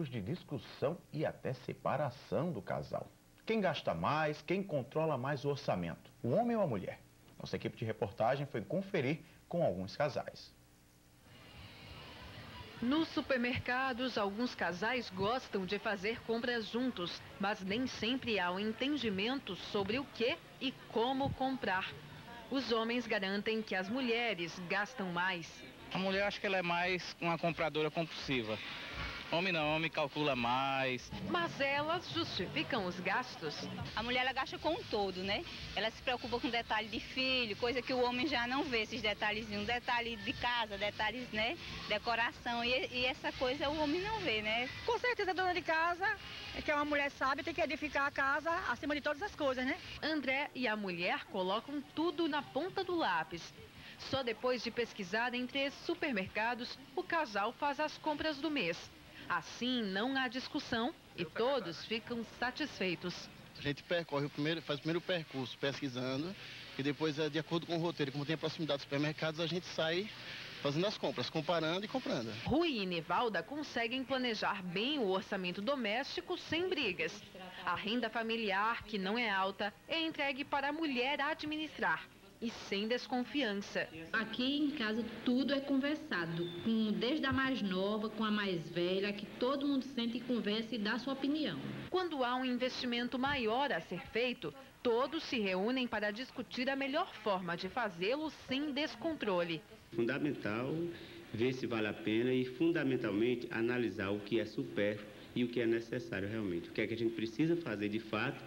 motivos de discussão e até separação do casal. Quem gasta mais, quem controla mais o orçamento, o homem ou a mulher? Nossa equipe de reportagem foi conferir com alguns casais. Nos supermercados, alguns casais gostam de fazer compras juntos, mas nem sempre há um entendimento sobre o que e como comprar. Os homens garantem que as mulheres gastam mais. A mulher, acho que ela é mais uma compradora compulsiva. Homem não, homem calcula mais. Mas elas justificam os gastos. A mulher, ela gasta com um todo, né? Ela se preocupa com detalhe de filho, coisa que o homem já não vê, esses detalhezinhos. Detalhe de casa, detalhes, né? Decoração. E essa coisa o homem não vê, né? Com certeza, a dona de casa, que é uma mulher sábia, tem que edificar a casa acima de todas as coisas, né? André e a mulher colocam tudo na ponta do lápis. Só depois de pesquisar entre supermercados, o casal faz as compras do mês. Assim, não há discussão e todos ficam satisfeitos. A gente faz o primeiro percurso pesquisando e depois, de acordo com o roteiro, como tem a proximidade dos supermercados, a gente sai fazendo as compras, comparando e comprando. Rui e Nivalda conseguem planejar bem o orçamento doméstico sem brigas. A renda familiar, que não é alta, é entregue para a mulher administrar. E sem desconfiança. Aqui em casa tudo é conversado, desde a mais nova com a mais velha, que todo mundo sente e conversa e dá sua opinião. Quando há um investimento maior a ser feito, todos se reúnem para discutir a melhor forma de fazê-lo sem descontrole. Fundamental ver se vale a pena e, fundamentalmente, analisar o que é supérfluo e o que é necessário realmente. O que é que a gente precisa fazer de fato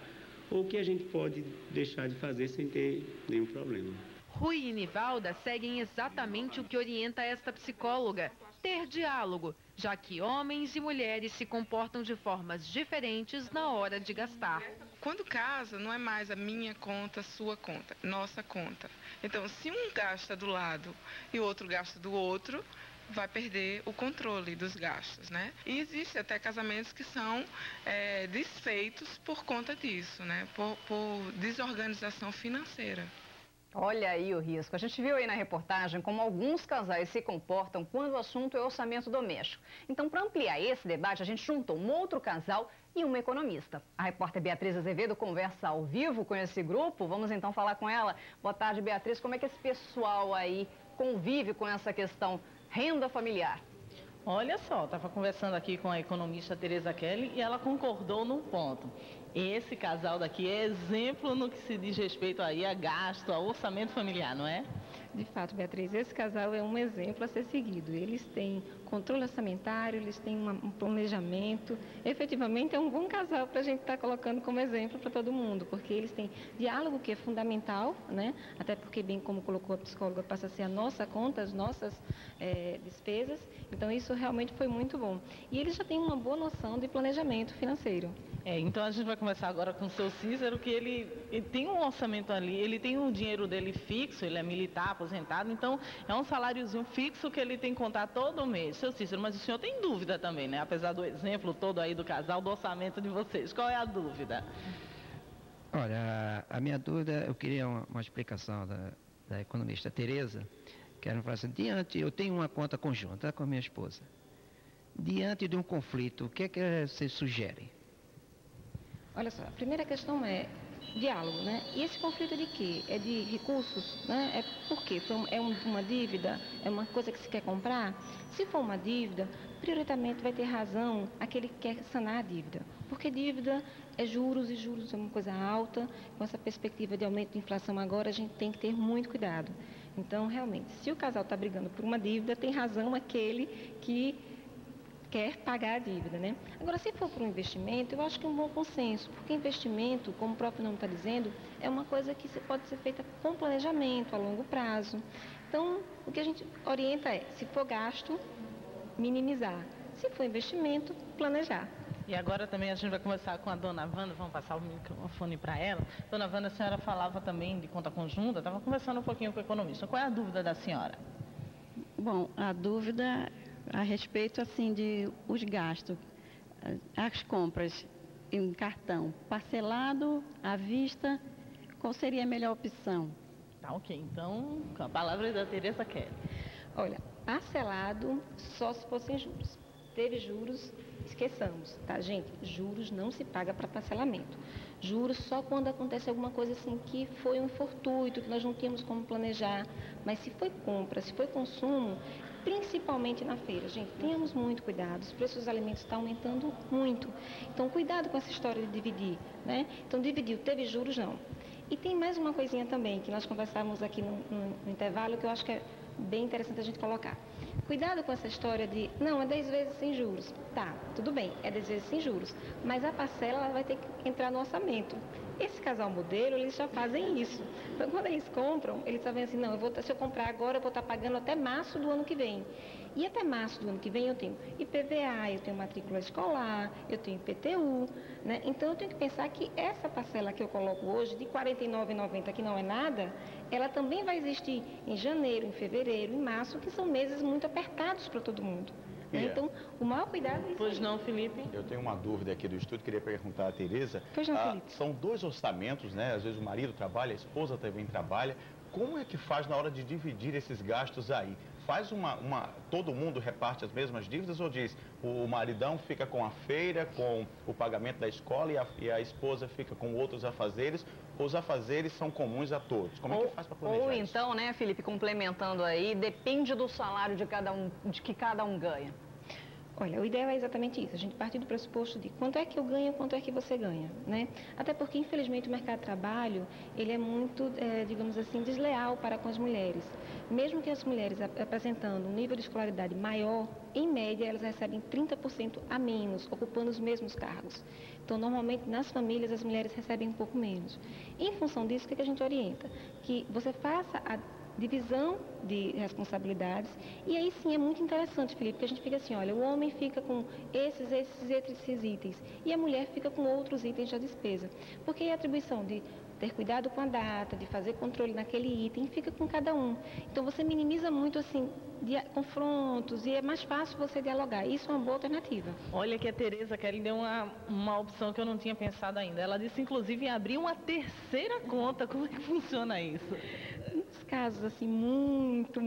ou o que a gente pode deixar de fazer sem ter nenhum problema. Rui e Nivalda seguem exatamente o que orienta esta psicóloga: ter diálogo, já que homens e mulheres se comportam de formas diferentes na hora de gastar. Quando casa, não é mais a minha conta, sua conta, nossa conta. Então, se um gasta do lado e o outro gasta do outro, vai perder o controle dos gastos, né? E existe até casamentos que são desfeitos por conta disso, né? Por desorganização financeira. Olha aí o risco. A gente viu aí na reportagem como alguns casais se comportam quando o assunto é orçamento doméstico. Então, para ampliar esse debate, a gente juntou um outro casal e uma economista. A repórter Beatriz Azevedo conversa ao vivo com esse grupo. Vamos então falar com ela. Boa tarde, Beatriz. Como é que esse pessoal aí convive com essa questão renda familiar? Olha só, estava conversando aqui com a economista Tereza Kelly e ela concordou num ponto. Esse casal daqui é exemplo no que se diz respeito aí a gasto, a orçamento familiar, não é? De fato, Beatriz, esse casal é um exemplo a ser seguido. Eles têm controle orçamentário, eles têm um planejamento. Efetivamente, é um bom casal para a gente estar colocando como exemplo para todo mundo, porque eles têm diálogo que é fundamental, né? Até porque, bem como colocou a psicóloga, passa a ser a nossa conta, as nossas despesas. Então, isso realmente foi muito bom. E eles já têm uma boa noção de planejamento financeiro. Então a gente vai conversar agora com o seu Cícero, que ele tem um orçamento ali, ele tem um dinheiro dele fixo, ele é militar, aposentado, então é um saláriozinho fixo que ele tem que contar todo mês. Seu Cícero, mas o senhor tem dúvida também, né? Apesar do exemplo todo aí do casal, do orçamento de vocês, qual é a dúvida? Olha, a minha dúvida, eu queria uma explicação da economista Tereza, que ela fala assim, eu tenho uma conta conjunta com a minha esposa. Diante de um conflito, o que é que você sugere? Olha só, a primeira questão é diálogo, né? E esse conflito é de quê? É de recursos, né? É por quê? Uma dívida? É uma coisa que se quer comprar? Se for uma dívida, prioritariamente vai ter razão aquele que quer sanar a dívida. Porque dívida é juros, e juros é uma coisa alta. Com essa perspectiva de aumento de inflação agora, a gente tem que ter muito cuidado. Então, realmente, se o casal está brigando por uma dívida, tem razão aquele que quer pagar a dívida, né? Agora, se for para um investimento, eu acho que é um bom consenso, porque investimento, como o próprio nome está dizendo, é uma coisa que pode ser feita com planejamento a longo prazo. Então, o que a gente orienta é, se for gasto, minimizar. Se for investimento, planejar. E agora também a gente vai conversar com a dona Wanda, vamos passar o microfone para ela. Dona Wanda, a senhora falava também de conta conjunta, estava conversando um pouquinho com o economista. Qual é a dúvida da senhora? Bom, a dúvida a respeito assim de os gastos, as compras em cartão, parcelado, à vista, qual seria a melhor opção? Tá, ok. Então, a palavra é da Tereza Kelly. Olha, parcelado só se fossem juros. teve juros, esqueçamos, tá, gente? Juros não se paga para parcelamento. Juros só quando acontece alguma coisa assim que foi um fortuito, que nós não tínhamos como planejar. Mas se foi compra, se foi consumo, principalmente na feira, gente, tenhamos muito cuidado. Os preços dos alimentos estão aumentando muito. Então, cuidado com essa história de dividir, né? Então, dividiu, teve juros, não. E tem mais uma coisinha também, que nós conversávamos aqui no intervalo, que eu acho que é bem interessante a gente colocar. Cuidado com essa história de, não, é 10 vezes sem juros. Tá, tudo bem, é 10 vezes sem juros, mas a parcela ela vai ter que entrar no orçamento. Esse casal modelo, eles já fazem isso. Então, quando eles compram, eles sabem assim, não, se eu comprar agora, eu vou estar pagando até março do ano que vem. E até março do ano que vem eu tenho IPVA, eu tenho matrícula escolar, eu tenho IPTU, né? Então eu tenho que pensar que essa parcela que eu coloco hoje, de R$ 49,90, que não é nada, ela também vai existir em janeiro, em fevereiro, em março, que são meses muito apertados para todo mundo. Né? Então, o maior cuidado é isso. Pois não, Felipe? Eu tenho uma dúvida aqui do estúdio, queria perguntar à Tereza. Pois não, Felipe? São 2 orçamentos, né? Às vezes o marido trabalha, a esposa também trabalha. Como é que faz na hora de dividir esses gastos aí? Faz todo mundo reparte as mesmas dívidas ou diz o maridão fica com a feira, com o pagamento da escola e a esposa fica com outros afazeres? Ou os afazeres são comuns a todos? Como é que faz para planejar Ou isso? então, né, Felipe, complementando aí, depende do salário de que cada um ganha. Olha, o ideal é exatamente isso, a gente partir do pressuposto de quanto é que eu ganho, quanto é que você ganha, né? Até porque, infelizmente, o mercado de trabalho, ele é muito, digamos assim, desleal para com as mulheres. Mesmo que as mulheres apresentando um nível de escolaridade maior, em média, elas recebem 30% a menos, ocupando os mesmos cargos. Então, normalmente, nas famílias, as mulheres recebem um pouco menos. Em função disso, o que a gente orienta? Que você faça a divisão de responsabilidades, e aí sim é muito interessante, Felipe, porque a gente fica assim, olha, o homem fica com esses itens, e a mulher fica com outros itens da despesa, porque a atribuição de ter cuidado com a data, de fazer controle naquele item, fica com cada um. Então você minimiza muito, assim, confrontos, e é mais fácil você dialogar. Isso é uma boa alternativa. Olha que a Tereza Kelly deu uma opção que eu não tinha pensado ainda. Ela disse, inclusive, em abrir uma terceira conta. Como é que funciona isso? Nos casos, assim, muito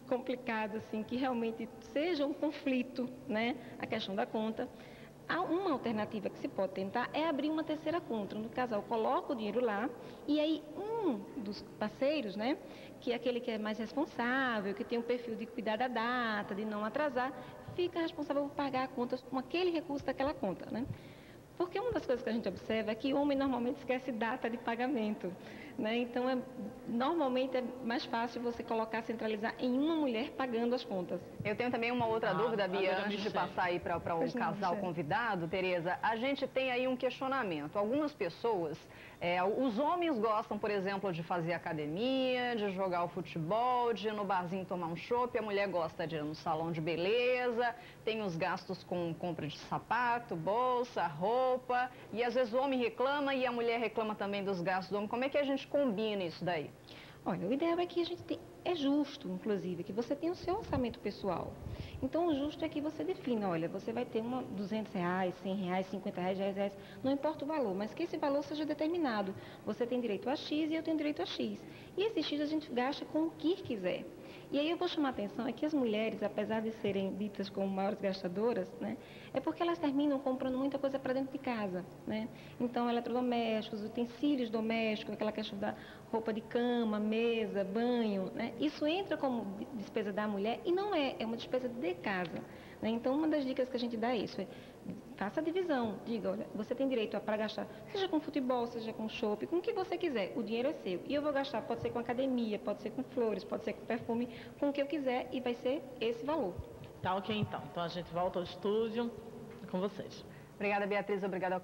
complicados, assim, que realmente seja um conflito, né, a questão da conta, há uma alternativa que se pode tentar é abrir uma terceira conta, onde o casal coloca o dinheiro lá e aí um dos parceiros, né, que é aquele que é mais responsável, que tem um perfil de cuidar da data, de não atrasar, fica responsável por pagar a conta com aquele recurso daquela conta, né? Porque uma das coisas que a gente observa é que o homem normalmente esquece data de pagamento, né? Então, normalmente é mais fácil você colocar, centralizar em uma mulher pagando as contas. Eu tenho também uma outra dúvida, Bia, antes de passar aí para o casal convidado, Tereza. A gente tem aí um questionamento. Algumas pessoas, os homens gostam, por exemplo, de fazer academia, de jogar o futebol, de ir no barzinho tomar um chopp. A mulher gosta de ir no salão de beleza, tem os gastos com compra de sapato, bolsa, roupa. E às vezes o homem reclama e a mulher reclama também dos gastos do homem. Como é que a gente combina isso daí? Olha, o ideal é que a gente é justo, inclusive, que você tenha o seu orçamento pessoal. Então, o justo é que você defina, olha, você vai ter R$200, R$100, R$50, R$10, não importa o valor, mas que esse valor seja determinado. Você tem direito a X e eu tenho direito a X. E esse X a gente gasta com o que quiser. E aí eu vou chamar a atenção é que as mulheres, apesar de serem ditas como maiores gastadoras, né, é porque elas terminam comprando muita coisa para dentro de casa, né? Então, eletrodomésticos, utensílios domésticos, aquela questão da roupa de cama, mesa, banho, né? Isso entra como despesa da mulher e não é uma despesa de casa, né? Então, uma das dicas que a gente dá é isso, faça a divisão, diga, olha, você tem direito para gastar, seja com futebol, seja com shopping, com o que você quiser, o dinheiro é seu. E eu vou gastar, pode ser com academia, pode ser com flores, pode ser com perfume, com o que eu quiser e vai ser esse valor. Tá ok, então. Então a gente volta ao estúdio com vocês. Obrigada, Beatriz, obrigada ao